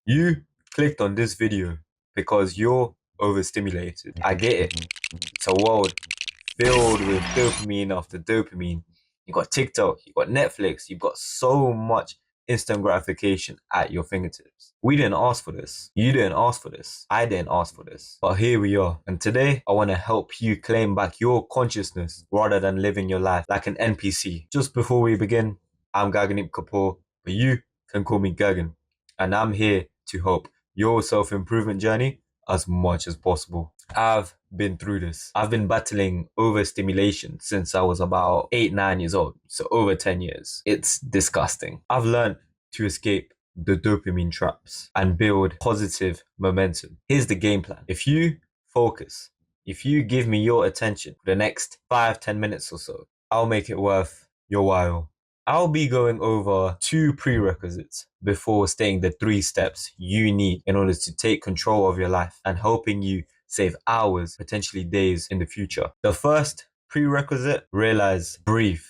You clicked on this video because you're overstimulated. I get it. It's a world filled with dopamine after dopamine. You got TikTok, you got Netflix, you've got so much instant gratification at your fingertips. We didn't ask for this. You didn't ask for this. I didn't ask for this. But here we are. And today, I want to help you claim back your consciousness rather than living your life like an NPC. Just before we begin, I'm 𝐬𝐮𝐬𝐫𝐞𝐭, but you can call me 𝐬𝐮. And I'm here to help your self-improvement journey as much as possible. I've been through this. I've been battling overstimulation since I was about 8-9 years old, so over 10 years. It's disgusting. I've learned to escape the dopamine traps and build positive momentum. Here's the game plan. If you focus, if you give me your attention for the next 5-10 minutes or so, I'll make it worth your while. I'll be going over 2 prerequisites before stating the 3 steps you need in order to take control of your life and helping you save hours, potentially days in the future. The first prerequisite, realize, breathe.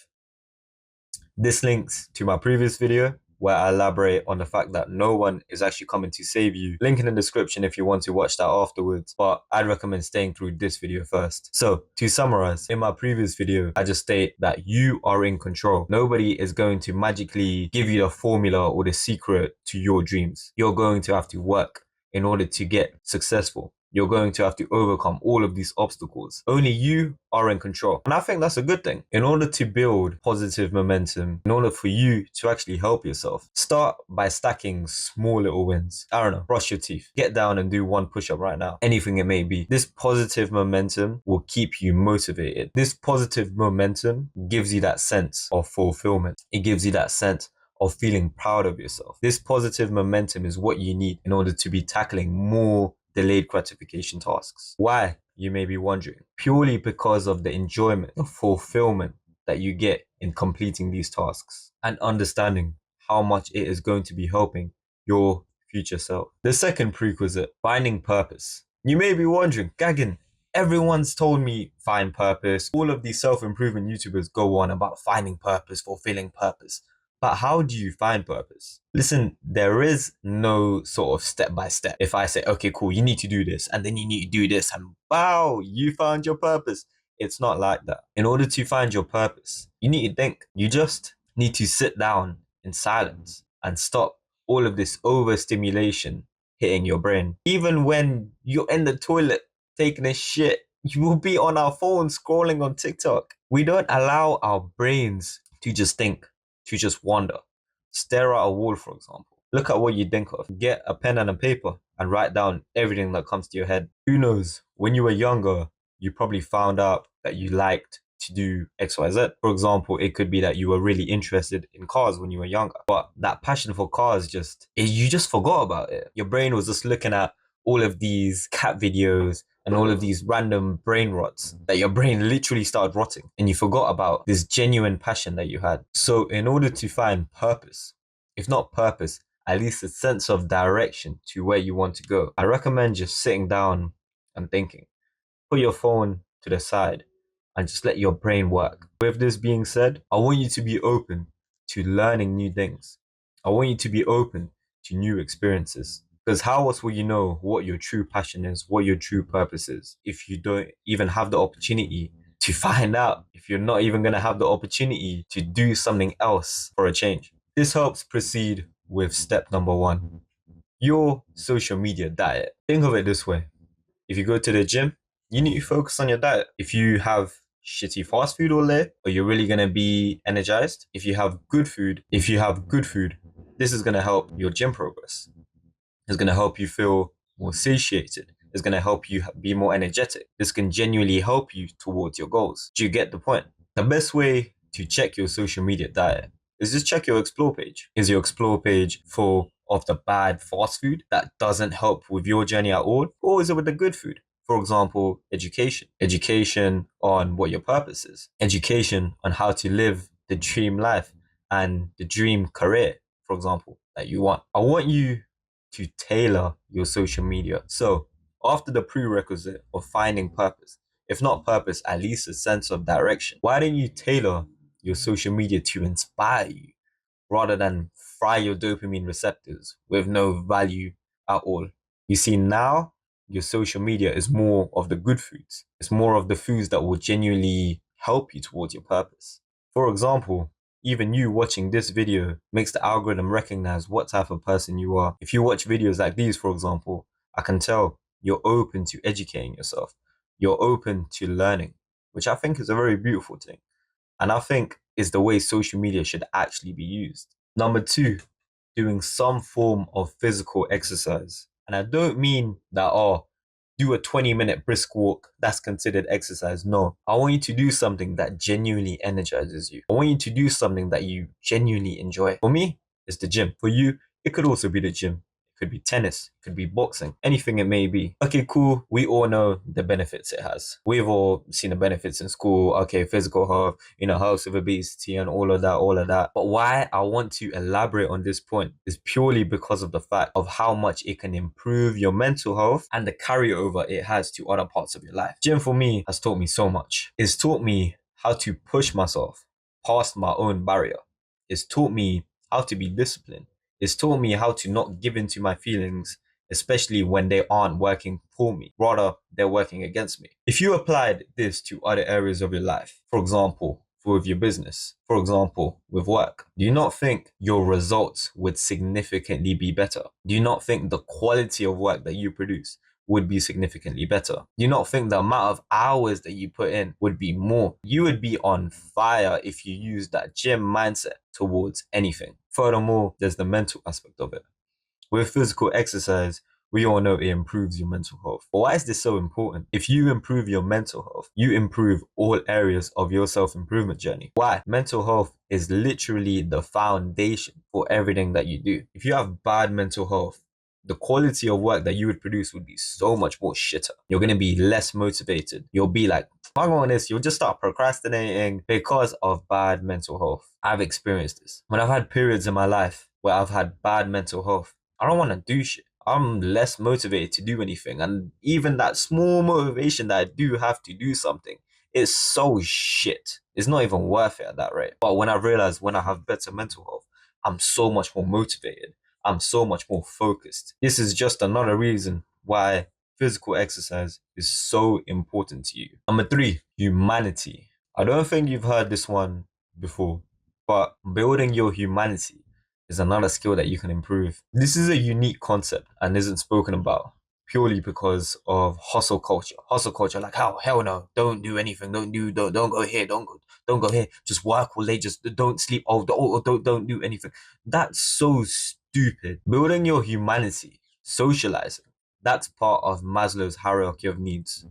This links to my previous video where I elaborate on the fact that no one is actually coming to save you. Link in the description if you want to watch that afterwards, but I'd recommend staying through this video first. So to summarize, in my previous video, I just state that you are in control. Nobody is going to magically give you the formula or the secret to your dreams. You're going to have to work in order to get successful. You're going to have to overcome all of these obstacles. Only you are in control. And I think that's a good thing. In order to build positive momentum, in order for you to actually help yourself, start by stacking small little wins. I don't know, brush your teeth, get down and do 1 push-up right now. Anything it may be. This positive momentum will keep you motivated. This positive momentum gives you that sense of fulfillment. It gives you that sense of feeling proud of yourself. This positive momentum is what you need in order to be tackling more delayed gratification tasks. Why, you may be wondering? Purely because of the enjoyment, the fulfillment that you get in completing these tasks and understanding how much it is going to be helping your future self. The second prerequisite, finding purpose. You may be wondering, 𝐬𝐮, everyone's told me find purpose. All of these self-improvement YouTubers go on about finding purpose, fulfilling purpose. But how do you find purpose? Listen, there is no sort of step-by-step. If I say, okay, cool, you need to do this, and then you need to do this, and wow, you found your purpose. It's not like that. In order to find your purpose, you need to think. You just need to sit down in silence and stop all of this overstimulation hitting your brain. Even when you're in the toilet taking a shit, you will be on our phone scrolling on TikTok. We don't allow our brains to just think, to just wander. Stare at a wall, for example. Look at what you think of. Get a pen and a paper and write down everything that comes to your head. Who knows? When you were younger, you probably found out that you liked to do XYZ. For example, it could be that you were really interested in cars when you were younger, but that passion for cars you just forgot about it. Your brain was just looking at all of these cat videos and all of these random brain rots that your brain literally started rotting and you forgot about this genuine passion that you had. So in order to find purpose, if not purpose, at least a sense of direction to where you want to go, I recommend just sitting down and thinking. Put your phone to the side and just let your brain work. With this being said, I want you to be open to learning new things. I want you to be open to new experiences. Because how else will you know what your true passion is, what your true purpose is, if you don't even have the opportunity to find out, if you're not even going to have the opportunity to do something else for a change? This helps proceed with step number 1, your social media diet. Think of it this way. If you go to the gym, you need to focus on your diet. If you have shitty fast food all day, or you're really going to be energized, if you have good food, this is going to help your gym progress. It's going to help you feel more satiated. It's going to help you be more energetic. This can genuinely help you towards your goals. Do you get the point? The best way to check your social media diet is just check your explore page. Is your explore page full of the bad fast food that doesn't help with your journey at all? Or is it with the good food? For example, education. Education on what your purpose is. Education on how to live the dream life and the dream career, for example, that you want. I want you to tailor your social media. So after the prerequisite of finding purpose, if not purpose, at least a sense of direction, why don't you tailor your social media to inspire you rather than fry your dopamine receptors with no value at all. You see, now your social media is more of the good foods. It's more of the foods that will genuinely help you towards your purpose. For example, even you watching this video makes the algorithm recognize what type of person you are. If you watch videos like these, for example, I can tell you're open to educating yourself. You're open to learning, which I think is a very beautiful thing. And I think is the way social media should actually be used. Number two, doing some form of physical exercise. And I don't mean that, oh, do a 20-minute brisk walk, that's considered exercise. No, I want you to do something that genuinely energizes you. I want you to do something that you genuinely enjoy. For me, it's the gym. For you, it could also be the gym. It could be tennis, it could be boxing, anything it may be. Okay, cool. We all know the benefits it has. We've all seen the benefits in school. Okay, physical health, health with obesity and all of that. But why I want to elaborate on this point is purely because of the fact of how much it can improve your mental health and the carryover it has to other parts of your life. Gym for me has taught me so much. It's taught me how to push myself past my own barrier. It's taught me how to be disciplined. It's taught me how to not give in to my feelings, especially when they aren't working for me. Rather, they're working against me. If you applied this to other areas of your life, for example, with your business, for example, with work, do you not think your results would significantly be better? Do you not think the quality of work that you produce would be significantly better? Do you not think the amount of hours that you put in would be more? You would be on fire if you use that gym mindset towards anything. Furthermore, there's the mental aspect of it. With physical exercise, we all know it improves your mental health. But why is this so important? If you improve your mental health, you improve all areas of your self-improvement journey. Why? Mental health is literally the foundation for everything that you do. If you have bad mental health, the quality of work that you would produce would be so much more shitter. You're going to be less motivated. You'll be like, I'm on this. You'll just start procrastinating because of bad mental health. I've experienced this. When I've had periods in my life where I've had bad mental health, I don't want to do shit. I'm less motivated to do anything. And even that small motivation that I do have to do something is so shit. It's not even worth it at that rate. But when I realize when I have better mental health, I'm so much more motivated. I'm so much more focused. This is just another reason why physical exercise is so important to you. Number three, humanity. I don't think you've heard this one before, but building your humanity is another skill that you can improve. This is a unique concept and isn't spoken about purely because of hustle culture. Hustle culture, like, oh, hell no, don't do anything, don't go here, don't go here, just work all day, just don't sleep, don't do anything. That's so stupid. Building your humanity, socializing, that's part of Maslow's hierarchy of needs.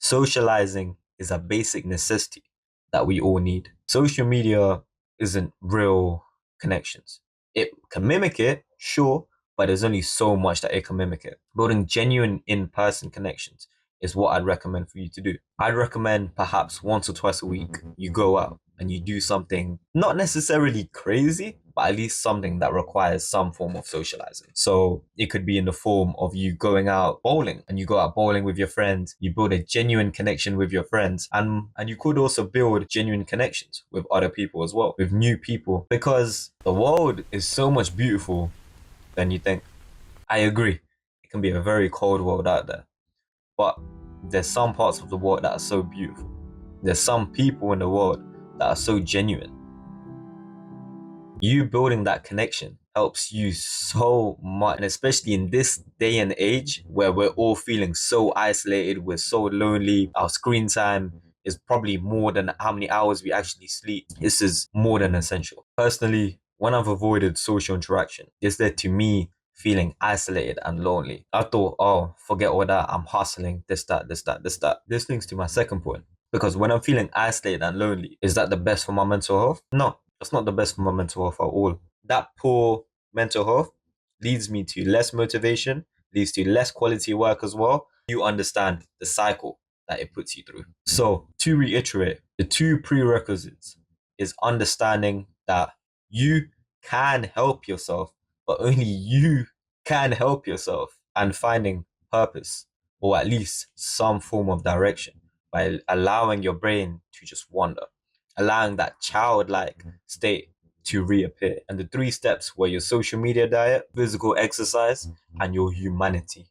Socializing is a basic necessity that we all need. Social media isn't real connections. It can mimic it, sure, but there's only so much that it can mimic it. Building genuine in-person connections is what I'd recommend for you to do. I'd recommend perhaps once or twice a week you go out and you do something not necessarily crazy, but at least something that requires some form of socializing. So it could be in the form of you going out bowling, and you go out bowling with your friends, you build a genuine connection with your friends, and you could also build genuine connections with other people as well, with new people, because the world is so much beautiful than you think. I agree. It can be a very cold world out there, but there's some parts of the world that are so beautiful. There's some people in the world that are so genuine. You building that connection helps you so much, and especially in this day and age where we're all feeling so isolated, we're so lonely, our screen time is probably more than how many hours we actually sleep. This is more than essential. Personally, when I've avoided social interaction, it's led to me feeling isolated and lonely. I thought, oh, forget all that, I'm hustling, this, that. This links to my second point. Because when I'm feeling isolated and lonely, is that the best for my mental health? No, that's not the best for my mental health at all. That poor mental health leads me to less motivation, leads to less quality work as well. You understand the cycle that it puts you through. So to reiterate, the two prerequisites is understanding that you can help yourself, but only you can help yourself, and finding purpose, or at least some form of direction, by allowing your brain to just wander, allowing that childlike state to reappear. And the 3 steps were your social media diet, physical exercise, and your humanity.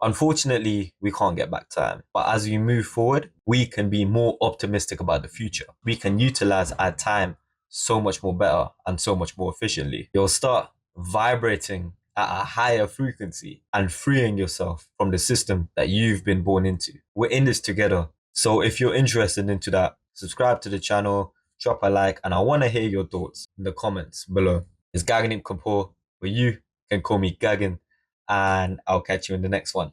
Unfortunately, we can't get back time. But as we move forward, we can be more optimistic about the future. We can utilize our time so much more better and so much more efficiently. You'll start vibrating at a higher frequency and freeing yourself from the system that you've been born into. We're in this together. So if you're interested into that, subscribe to the channel, drop a like, and I want to hear your thoughts in the comments below. It's 𝐾𝐨𝐲, but you can call me Gagan, and I'll catch you in the next one.